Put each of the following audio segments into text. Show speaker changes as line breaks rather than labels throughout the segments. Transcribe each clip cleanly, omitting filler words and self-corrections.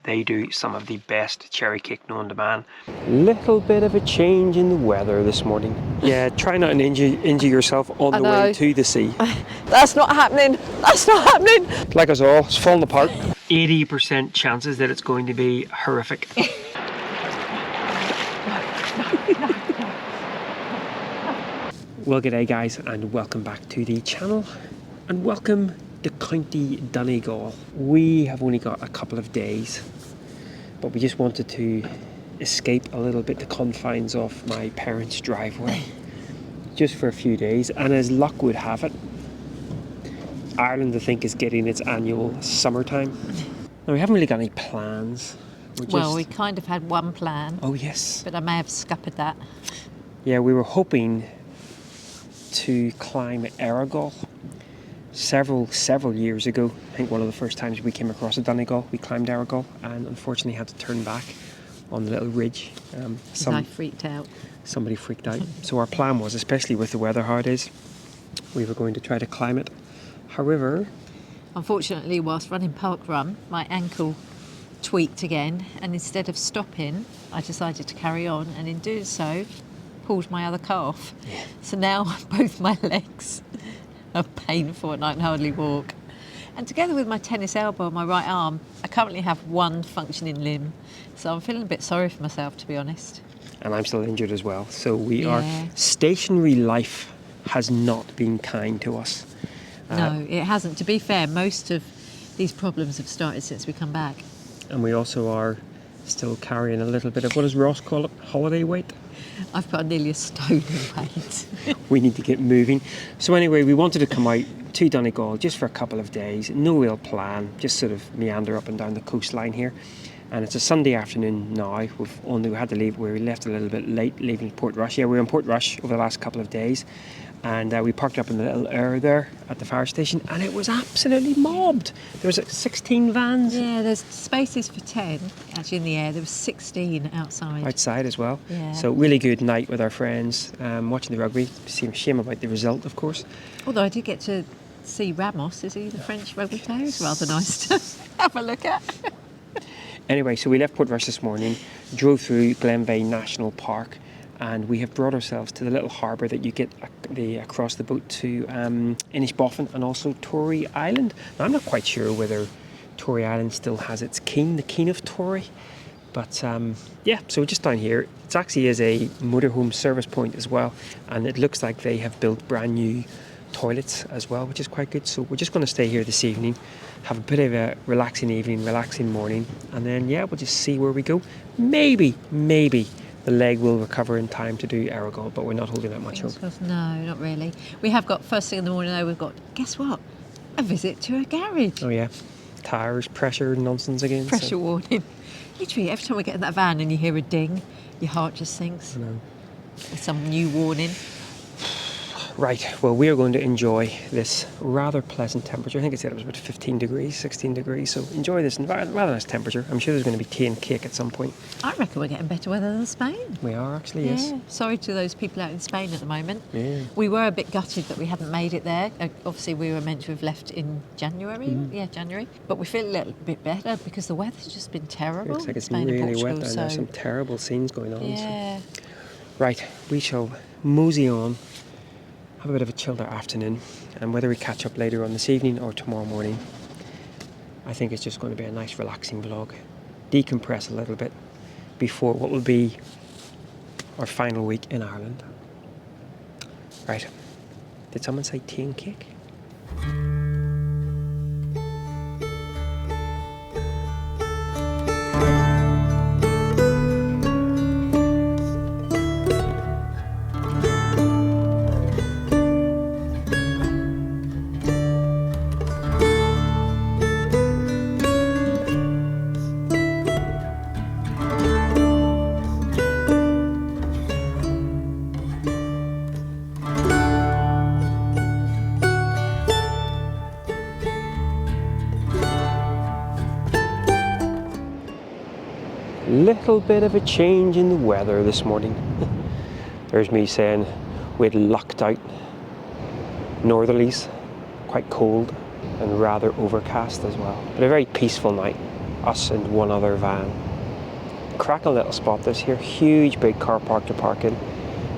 They do some of the best cherry cake known to man. Little bit of a change in the weather this morning. Yeah, try not to injure yourself on the way to the sea.
That's not happening. That's not happening.
Like us all, it's falling apart. 80% chances that it's going to be horrific. Well, g'day guys, and welcome back to the channel, and welcome to County Donegal. We have only got a couple of days, but we just wanted to escape a little bit the confines of my parents' driveway just for a few days. And as luck would have it, Ireland, I think, is getting its annual summertime. Now, we haven't really got any plans.
Well, we kind of had one plan.
Oh yes.
But I may have scuppered that.
Yeah, we were hoping to climb Donegal several years ago. I think one of the first times we came across a Donegal, we climbed Donegal, and unfortunately had to turn back on the little ridge.
I freaked out.
Somebody freaked out. So our plan was, especially with the weather how it is, we were going to try to climb it. However,
unfortunately, whilst running park run, my ankle tweaked again, and instead of stopping, I decided to carry on, and in doing so, pulled my other calf.
Yeah.
So now both my legs are painful and I can hardly walk. And together with my tennis elbow and my right arm, I currently have one functioning limb. So I'm feeling a bit sorry for myself, to be honest.
And I'm still injured as well. So we are, stationary life has not been kind to us.
No, it hasn't. To be fair, most of these problems have started since we come back.
And we also are still carrying a little bit of, what does Ross call it, holiday weight?
I've put nearly a stone in weight.
We need to get moving. So anyway, we wanted to come out to Donegal just for a couple of days. No real plan, just sort of meander up and down the coastline here. And it's a Sunday afternoon now. We had to leave. We left a little bit late, leaving Portrush. Yeah, we were in Portrush over the last couple of days. And we parked up in the little there at the fire station, and it was absolutely mobbed. There was 16 vans.
Yeah, there's spaces for 10 actually in the air. There was 16 outside.
Outside as well.
Yeah.
So really good night with our friends, watching the rugby. Shame about the result, of course.
Although I did get to see Ramos, is he the French rugby player? It's rather nice to have a look at.
Anyway, so we left Portrush this morning, drove through Glenveigh National Park, and we have brought ourselves to the little harbour that you get across the boat to Inishbofin and also Tory Island. Now, I'm not quite sure whether Tory Island still has its quay, the Queen of Tory, but yeah, so just down here. It actually is a motorhome service point as well, and it looks like they have built brand new toilets as well, which is quite good. So we're just going to stay here this evening, have a bit of a relaxing evening, relaxing morning, and then yeah, we'll just see where we go. Maybe the leg will recover in time to do Donegal, but we're not holding that much hope.
No, not really. We have got, first thing in the morning though, we've got, guess what? A visit to a garage.
Oh yeah, tyres, pressure, nonsense again.
Pressure warning. Literally, every time we get in that van and you hear a ding, your heart just sinks.
I know.
It's some new warning.
Right, well, we are going to enjoy this rather pleasant temperature. I think it said it was about 15 degrees, 16 degrees, so enjoy this rather nice temperature. I'm sure there's going to be tea and cake at some point.
I reckon we're getting better weather than Spain.
We are actually, yes.
Sorry to those people out in Spain at the moment.
Yeah.
We were a bit gutted that we hadn't made it there. Obviously, we were meant to have left in January. Yeah, January. But we feel a little bit better because the weather's just been terrible.
Looks like it's
Spain
really
and Portugal,
wet, and there's some terrible scenes going on.
Yeah.
So. Right, we shall mosey on, have a bit of a chilled afternoon, and whether we catch up later on this evening or tomorrow morning, I think it's just going to be a nice relaxing vlog. Decompress a little bit before what will be our final week in Ireland. Right, did someone say tea and cake? Little bit of a change in the weather this morning. There's me saying we'd lucked out. Northerlies, quite cold and rather overcast as well, but a very peaceful night. us and one other van. Cracking little spot this here, huge big car park to park in,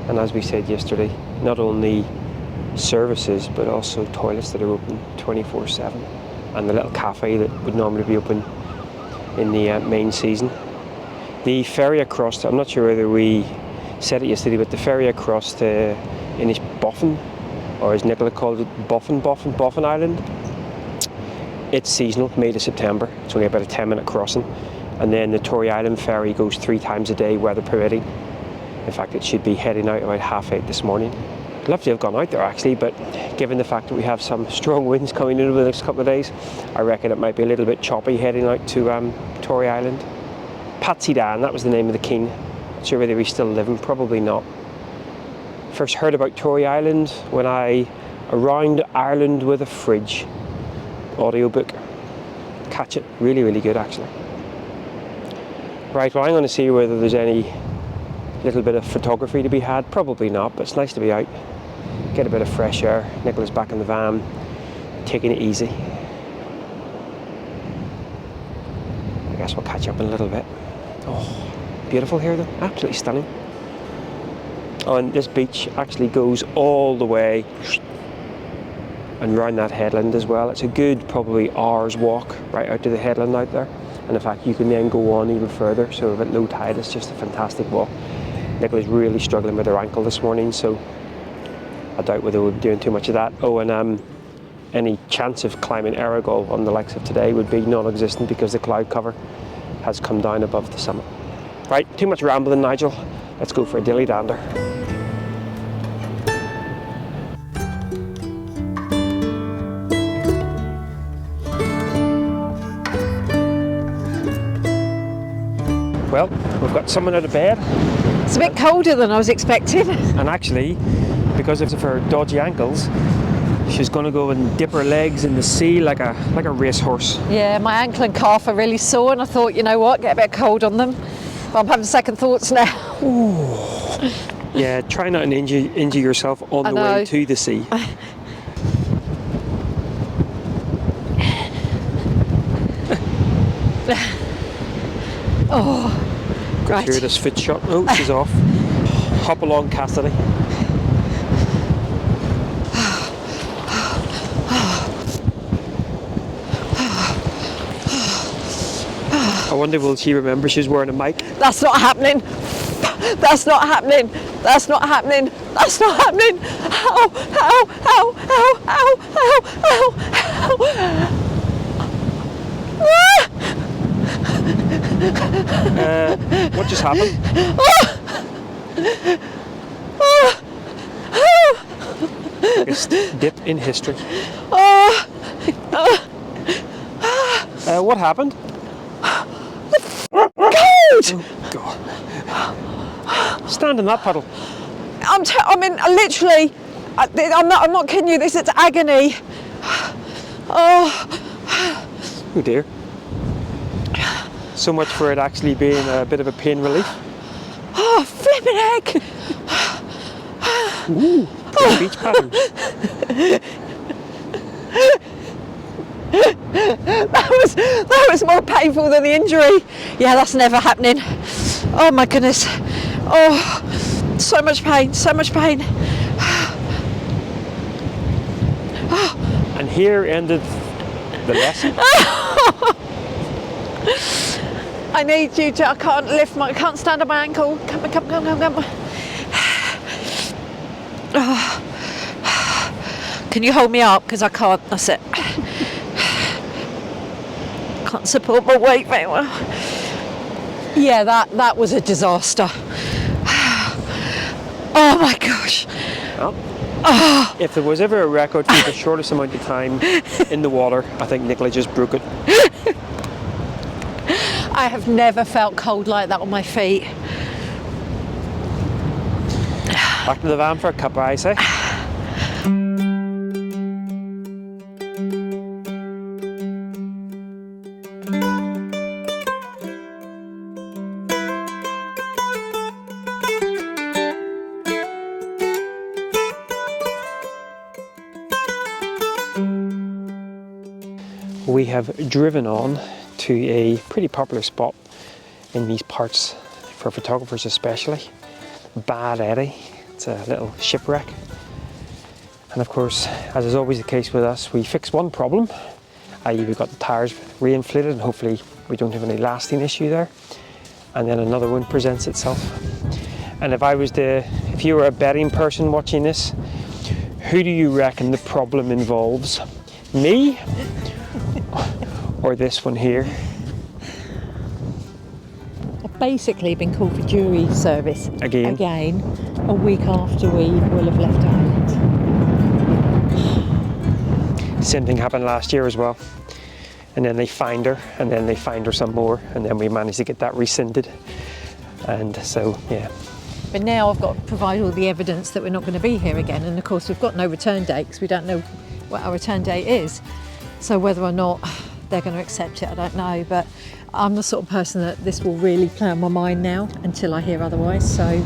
and as we said yesterday, not only services but also toilets that are open 24/7, and the little cafe that would normally be open in the main season. The ferry across, I'm not sure whether we said it yesterday, but the ferry across to Inishboffin, or as Nicola called it, Boffin Island, it's seasonal, May to September. It's only about a 10-minute crossing. And then the Tory Island ferry goes 3 times a day, weather permitting. In fact, it should be heading out about 8:30 this morning. I'd love to have gone out there actually, but given the fact that we have some strong winds coming in over the next couple of days, I reckon it might be a little bit choppy heading out to Tory Island. Patsy Dan, that was the name of the king. Not sure whether he's still living, probably not. First heard about Tory Island when I Around Ireland with a Fridge audiobook. Catch it, really, really good actually. Right, well I'm going to see whether there's any little bit of photography to be had. Probably not, but it's nice to be out, get a bit of fresh air. Nicola's back in the van, taking it easy. I guess we'll catch up in a little bit. Oh, beautiful here though, absolutely stunning. Oh, and this beach actually goes all the way and round that headland as well. It's a good probably hour's walk right out to the headland out there. And in fact, you can then go on even further. So at low tide, it's just a fantastic walk. Nicola's really struggling with her ankle this morning, so I doubt whether we'll be doing too much of that. Oh, and any chance of climbing Errigal on the likes of today would be non-existent because the cloud cover has come down above the summit. Right, too much rambling, Nigel. Let's go for a dilly dander. Well, we've got someone out of bed.
It's a bit colder than I was expecting.
And actually, because of her dodgy ankles, she's going to go and dip her legs in the sea like a racehorse.
Yeah, my ankle and calf are really sore, and I thought, you know what, get a bit cold on them. But I'm having second thoughts now.
Ooh. Yeah, try not to injure yourself on the way to the sea.
Oh, right.
Gratuitous foot shot. Oh, she's off. Hop along, Cassidy. I wonder will she remember she's wearing a mic?
That's not happening. That's not happening. That's not happening. That's not happening. Ow, ow, ow, ow, ow, ow, ow, ow.
What just happened? Biggest dip in history. What happened?
Cold!
Oh, God. Stand in that puddle.
I'm not kidding you. This is agony. Oh
dear. So much for it actually being a bit of a pain relief.
Oh, flippin' heck!
Ooh, beach patterns.
That was more painful than the injury. Yeah, that's never happening. Oh my goodness. Oh, so much pain, so much pain.
And here ended the lesson.
I need you to, I can't stand on my ankle. Come. Oh. Can you hold me up? Because I can't, that's it. Can't support my weight very well. Yeah, that was a disaster. Oh my gosh.
Well, if there was ever a record for the shortest amount of time in the water, I think Nicola just broke it.
I have never felt cold like that on my feet.
Back to the van for a cup, I say. We have driven on to a pretty popular spot in these parts for photographers especially. Bad Eddy. It's a little shipwreck. And of course, as is always the case with us, we fix one problem, i.e. we've got the tyres re-inflated and hopefully we don't have any lasting issue there. And then another one presents itself. And if you were a betting person watching this, who do you reckon the problem involves? Me or this one here?
I've basically been called for jury service
Again
a week after we will have left Ireland.
Same thing happened last year as well. And then they fined her, and then they fined her some more, and then we managed to get that rescinded. And so, yeah.
But now I've got to provide all the evidence that we're not going to be here again. And of course, we've got no return date because we don't know what our return date is. So whether or not they're going to accept it, I don't know. But I'm the sort of person that this will really play on my mind now until I hear otherwise. So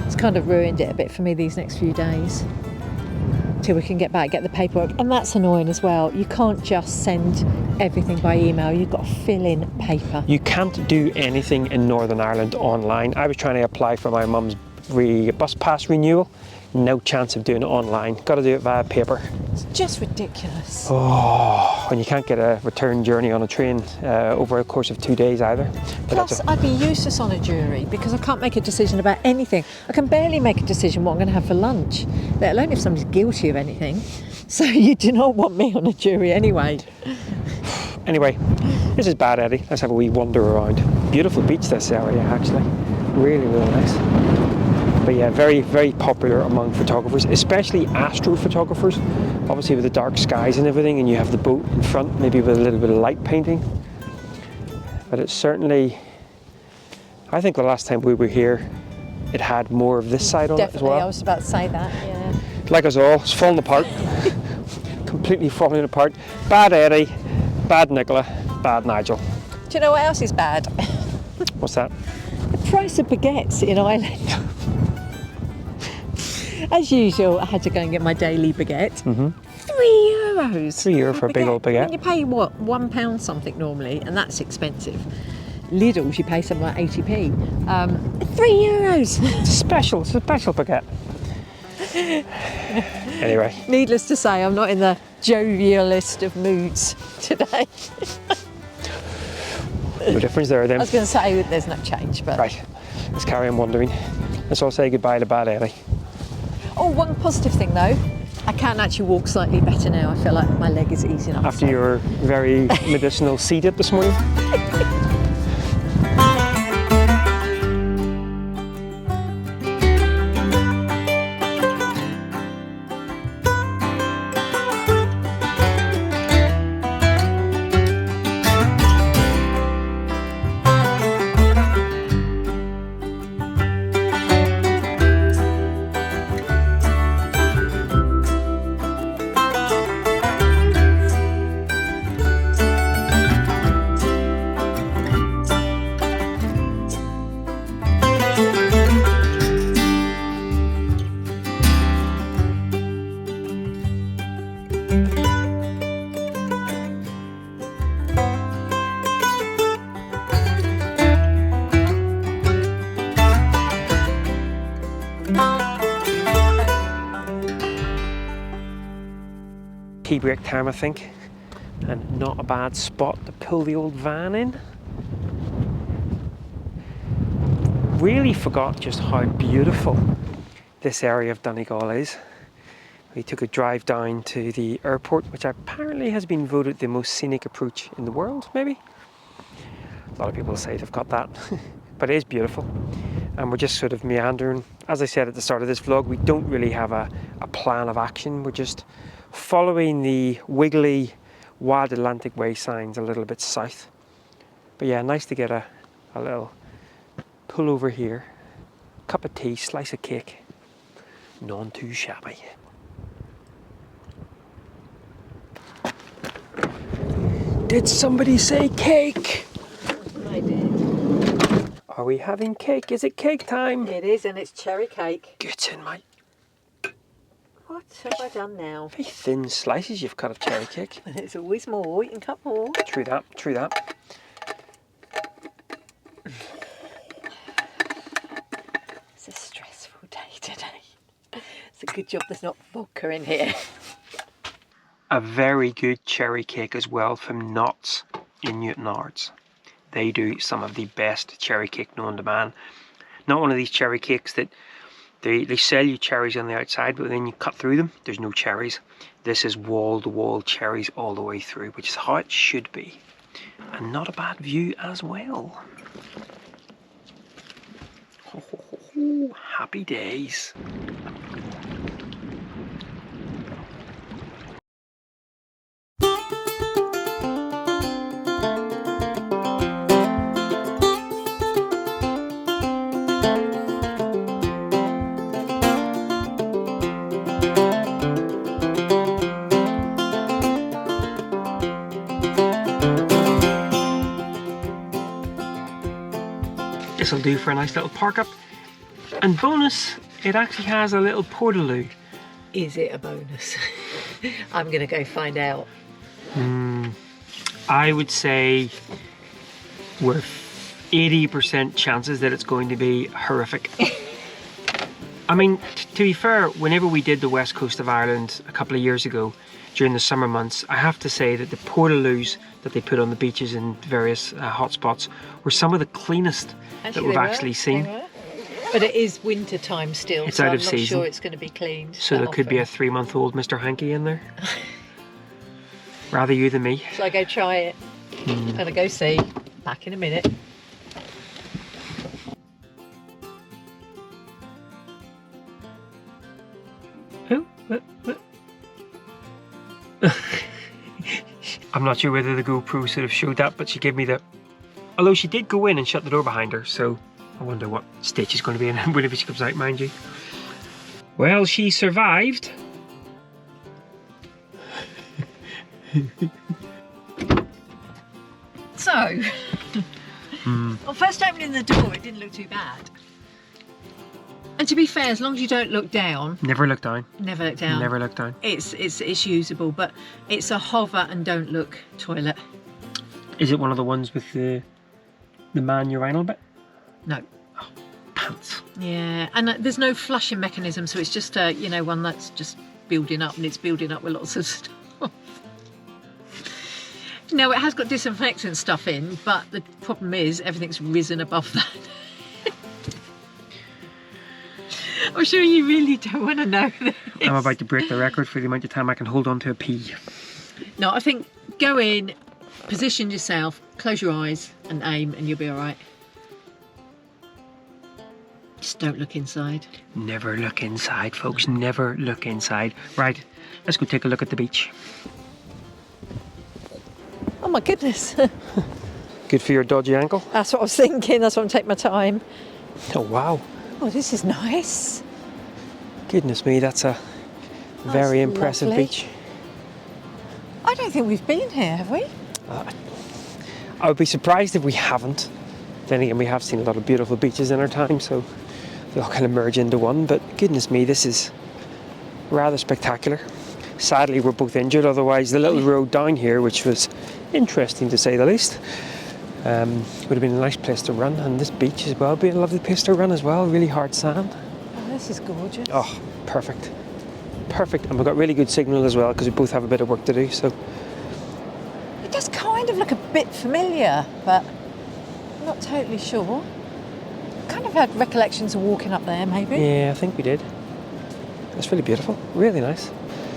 it's kind of ruined it a bit for me these next few days till we can get back, get the paperwork. And that's annoying as well. You can't just send everything by email. You've got to fill in paper.
You can't do anything in Northern Ireland online. I was trying to apply for my mum's bus pass renewal. No chance of doing it online. Got to do it via paper.
It's just ridiculous.
Oh, and you can't get a return journey on a train over a course of 2 days either. But
Plus, I'd be useless on a jury because I can't make a decision about anything. I can barely make a decision what I'm going to have for lunch, let alone if somebody's guilty of anything. So you do not want me on a jury anyway.
Anyway, this is Bad Eddy. Let's have a wee wander around. Beautiful beach this area actually. Really, really nice. But yeah, very, very popular among photographers, especially astrophotographers. Obviously with the dark skies and everything, and you have the boat in front, maybe with a little bit of light painting. But it's certainly, I think the last time we were here, it had more of this side on it as well.
Definitely, I was about to say that, yeah.
Like us all, it's falling apart. Completely falling apart. Bad Eddy, bad Nicola, bad Nigel.
Do you know what else is bad?
What's that?
The price of baguettes in Ireland. As usual, I had to go and get my daily baguette.
Mm-hmm.
€3.
€3 for a big old baguette.
And you pay what, £1 something normally, and that's expensive. Lidl's you pay something like 80p. €3.
It's a special baguette. Anyway.
Needless to say, I'm not in the jovialist of moods today.
No difference there then.
I was going to say there's no change, but...
Right, let's carry on wandering. Let's all say goodbye to Bad Eddy.
Oh, one positive thing though, I can actually walk slightly better now. I feel like my leg is easing up.
After your very medicinal sea dip this morning. Tea break time, I think, and not a bad spot to pull the old van in. Really forgot just how beautiful this area of Donegal is. We took a drive down to the airport, which apparently has been voted the most scenic approach in the world, maybe. A lot of people say they've got that, but it is beautiful. And we're just sort of meandering. As I said at the start of this vlog, we don't really have a plan of action. We're just following the wiggly Wild Atlantic Way signs a little bit south. But yeah, nice to get a little pull over here. Cup of tea, slice of cake. None too shabby. Did somebody say cake?
I did.
Are we having cake? Is it cake time?
It is, and it's cherry cake.
Get in, mate.
What have I done now?
Very thin slices you've cut of cherry cake.
It's always more. You can cut more.
True that, true that.
Good job there's not vodka in here.
A very good cherry cake as well from Knott's in Newton Ards. They do some of the best cherry cake known to man. Not one of these cherry cakes that they sell you cherries on the outside, but then you cut through them, there's no cherries. This is wall-to-wall cherries all the way through, which is how it should be. And not a bad view as well. Ho, ho, ho, ho. Happy days. This will do for a nice little park up. And bonus, it actually has a little portaloo.
Is it a bonus? I'm going to go find out.
I would say we're 80% chances that it's going to be horrific. I mean, to be fair, whenever we did the west coast of Ireland a couple of years ago, during the summer months, I have to say that the portaloos that they put on the beaches in various hotspots were some of the cleanest that we've actually seen.
But it is winter time still,
it's
so
out
I'm
of
not
season.
sure it's going to be cleaned.
So there could be a 3-month-old Mr. Hanky in there. Rather you than me.
Shall I go try it? I'm going to go see. Back in a minute.
Oh, what? I'm not sure whether the GoPro sort of showed that, but she gave me the... Although she did go in and shut the door behind her, so I wonder what state she's going to be in whenever she comes out, mind you. Well, she survived.
So, well, first opening the door, it didn't look too bad. And to be fair, as long as you don't look down,
Never look down.
never look down.
Never look down.
It's usable, but it's a hover and don't look toilet.
Is it one of the ones with the man urinal bit?
No.
Pants.
Yeah, and there's no flushing mechanism, so it's just one that's just building up, and it's building up with lots of stuff. No, it has got disinfectant stuff in, but the problem is everything's risen above that. I'm sure you really don't want to know this.
I'm about to break the record for the amount of time I can hold on to a pee.
No, I think go in, position yourself, close your eyes and aim, and you'll be all right. Just don't look inside.
Never look inside, folks. Never look inside. Right, let's go take a look at the beach.
Oh my goodness.
Good for your dodgy ankle.
That's what I was thinking. That's why I'm taking my time.
Oh, wow.
Oh, this is nice.
Goodness me, that's a very impressive
lovely.
beach.
I don't think we've been here, have we?
I would be surprised if we haven't. Then again, we have seen a lot of beautiful beaches in our time, so they all kind of merge into one. But goodness me, this is rather spectacular. Sadly, we're both injured. Otherwise, the little road down here, which was interesting to say the least, would have been a nice place to run. And this beach as well would be a lovely place to run as well. Really hard sand.
Oh, this is gorgeous.
Oh, perfect. Perfect. And we've got really good signal as well because we both have a bit of work to do. So
It does kind of look a bit familiar, but I'm not totally sure. Kind of had recollections of walking up there, maybe.
yeah, I think we did. It's really beautiful. Really nice.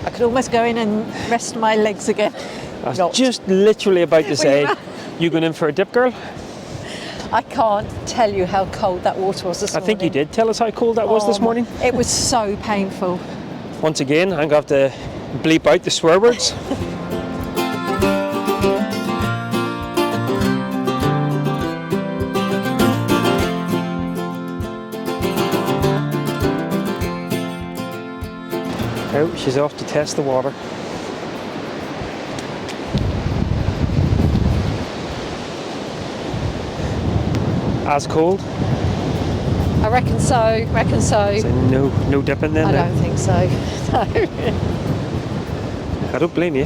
I could almost go in and rest my legs again.
I was
Not.
just literally about to say, you going in for a dip, girl?
I can't tell you how cold that water was this
I
morning.
think you did tell us how cold that was this morning.
It was so painful.
Once again, I'm going to have to bleep out the swear words. Oh, she's off to test the water. As cold?
I reckon so,
So no dipping then?
I
no?
don't think so, no.
I don't blame you.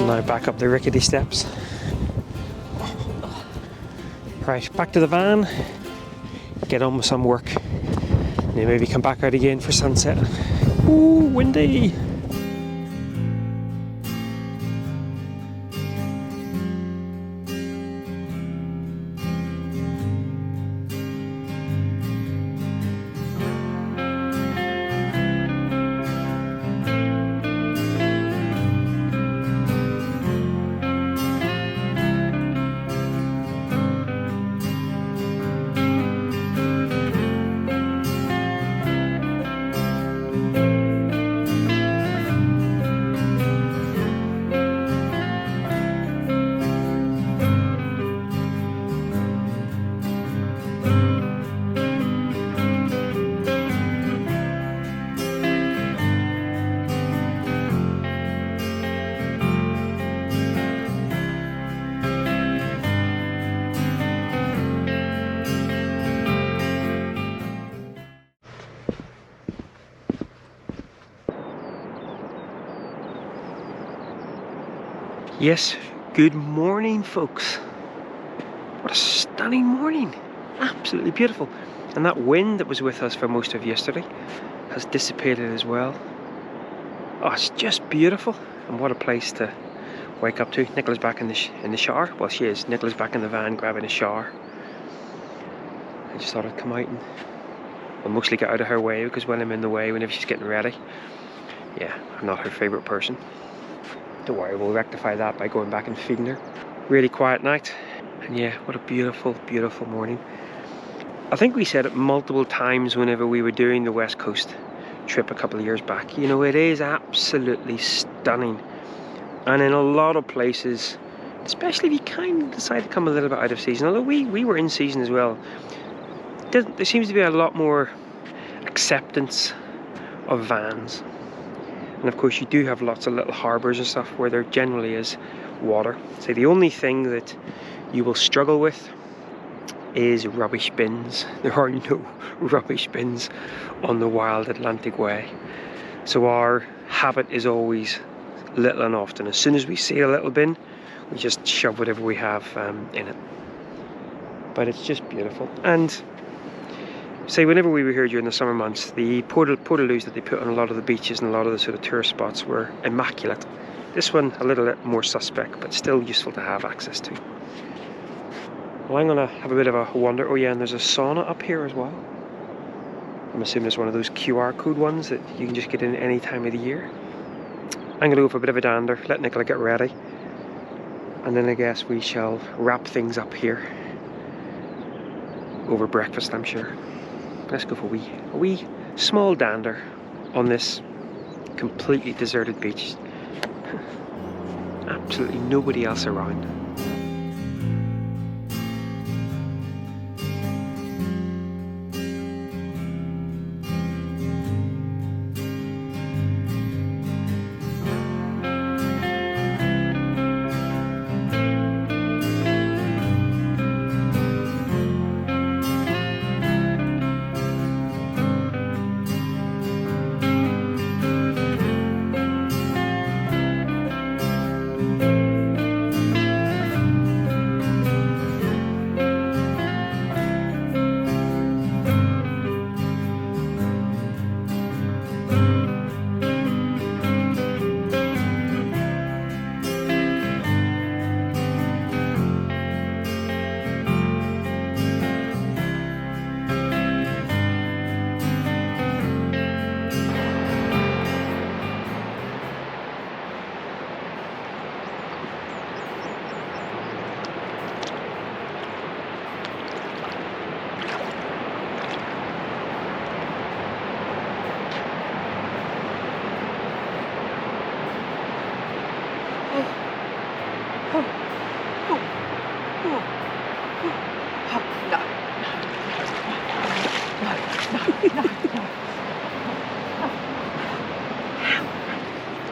Now back up the rickety steps. Right, back to the van. get on with some work, and then maybe come back out again for sunset. Ooh, windy! Yes, good morning folks. What a stunning morning. Absolutely beautiful. And that wind that was with us for most of yesterday has dissipated as well. Oh, it's just beautiful. And what a place to wake up to. Nicola's back in the shower. Well, she is. Nicola's back in the van grabbing a shower. I just thought I'd come out and I'll mostly get out of her way, because when I'm in the way, whenever she's getting ready, yeah, I'm not her favourite person. Don't worry, we'll rectify that by going back and feeding her. Really quiet night. And yeah, what a beautiful, beautiful morning. I think we said it multiple times whenever we were doing the West Coast trip a couple of years back. You know, it is absolutely stunning. And in a lot of places, especially if you kind of decide to come a little bit out of season, although we were in season as well, there seems to be a lot more acceptance of vans. And of course you do have lots of little harbours and stuff where there generally is water. So the only thing that you will struggle with is rubbish bins. There are no rubbish bins on the wild Atlantic Way. So our habit is always little and often. As soon as we see a little bin, we just shove whatever we have in it. But it's just beautiful. And say whenever we were here during the summer months, the portaloos that they put on a lot of the beaches and a lot of the sort of tourist spots were immaculate. This one a little bit more suspect, but still useful to have access to. Well, I'm gonna have a bit of a wander. Oh yeah, and there's a sauna up here as well. I'm assuming it's one of those QR code ones that you can just get in any time of the year. I'm gonna go for a bit of a dander, let Nicola get ready, and then I guess we shall wrap things up here over breakfast, I'm sure. Let's go for a wee small dander on this completely deserted beach. Absolutely nobody else around.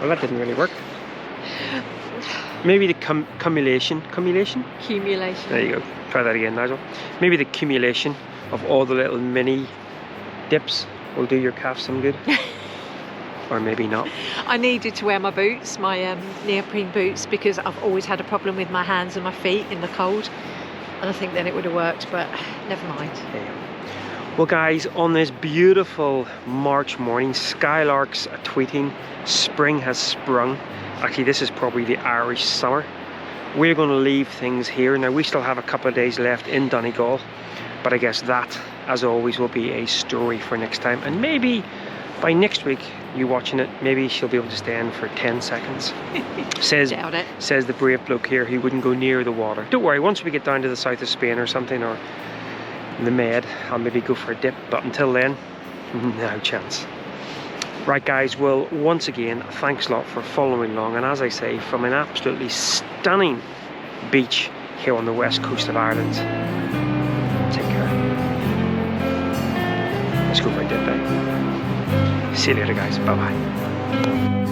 Well, that didn't really work. Maybe the cumulation. There you go. Try that again, Nigel. Maybe the accumulation of all the little mini dips will do your calf some good. Or maybe not.
I needed to wear my boots, my neoprene boots, because I've always had a problem with my hands and my feet in the cold. And I think then it would have worked, but never mind.
Yeah. Well guys, on this beautiful March morning, skylarks are tweeting, spring has sprung. Actually, this is probably the Irish summer. We're going to leave things here. Now, we still have a couple of days left in Donegal, but I guess that, as always, will be a story for next time. And maybe by next week, you watching it, maybe she'll be able to stand for 10 seconds.
Doubt it.
Says the brave bloke here, he wouldn't go near the water. Don't worry, once we get down to the south of Spain or something, or the Med, I'll maybe go for a dip, but until then, no chance. Right guys, well, once again, thanks a lot for following along, and as I say, from an absolutely stunning beach here on the west coast of Ireland, take care. Let's go for a dip, eh? See you later guys, bye bye.